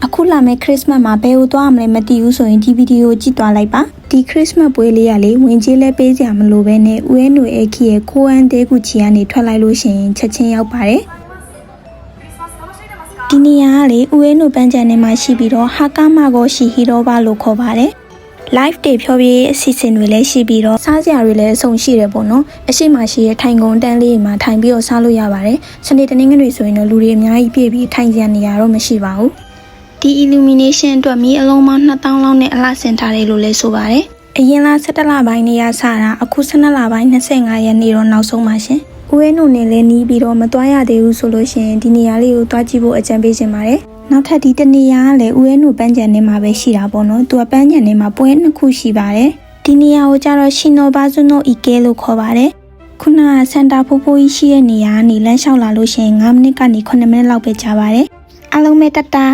အခုလာမယ့်ခရစ်စမတ်မှာဘယ်ကိုသွားရမလဲမသိဘူးဆိုရင်ဒီဗီဒီယိုကြည့်သွားလိုက်ပါဒီခရစ်စမတ်ပွဲလေးကလေဝင်ကြီးလဲပေးစရာမလိုပဲနဲ့ဦးရဲနွေအခီရဲ့ကိုအန်တဲကူချီကနေထွက်လိုက်လို့ရှိရင်ချက်ချင်းရောက်ပါတယ်ဒီနေရာကလေဦးရဲနွေပန်းချန်ထဲမှာရှိပြီးတော့ဟာကာမာကိုရှိဟီရိုဘာလို့ခေါ်ပါတယ် live တွေဖြောပြအစီအစဉ်တွေလည်းရှိပြီးတော့စားစရာတွေလည်းအဆုံရှိတယ်ပေါ့နော်အရှိမရှိရဲ့ထိုင်ကုန်တန်းလေးမှာထိုင်ပြီးတော့စားလို့ရပါတယ်စနေတနင်္ဂနွေဆိုရင်တော့လူတွေအများကြီးပြည့်ပြီးထိုင်ကြနေရတော့မရှိပါဘူးဒီ illumination အတွက်မီးအလုံးပေါင်း2000လောက်နဲ့အလှဆင်ထားတယ်လို့လည်းဆိုပါတယ်အရင်လ17လပိုင်းနေရစတာအခု12လပိုင်း25ရက်နေ့တော့နောက်ဆုံးပါရှင်ဦးရဲနုနဲ့လည်းနီးပြီးတော့မသွားရသေးဘူးဆိုလို့ရှိရင်ဒီနေရာလေးကိုသွားကြည့်ဖို့အကြံပေးချင်ပါတယ်နောက်ထပ်ဒီတနေရာကလည်းဦးရဲနုပန်းချန်ထဲမှာပဲရှိတာပေါ့နော်သူကပန်းချန်ထဲမှာပွဲနှစ်ခုရှိပါတယ်ဒီနေရာကိုကျတော့ရှင်နိုဘာဇုနိုအီကဲလို့ခေါ်ပါတယ်ခုနကစန်တာဖိုးဖိုးကြီးရှိတဲ့နေရာကနေလမ်းလျှောက်လာလို့ရှိရင်9မိနစ်ကနေ9မိနစ်လောက်ပဲကြာပါတယ်အားလုံးပဲတတ်တာ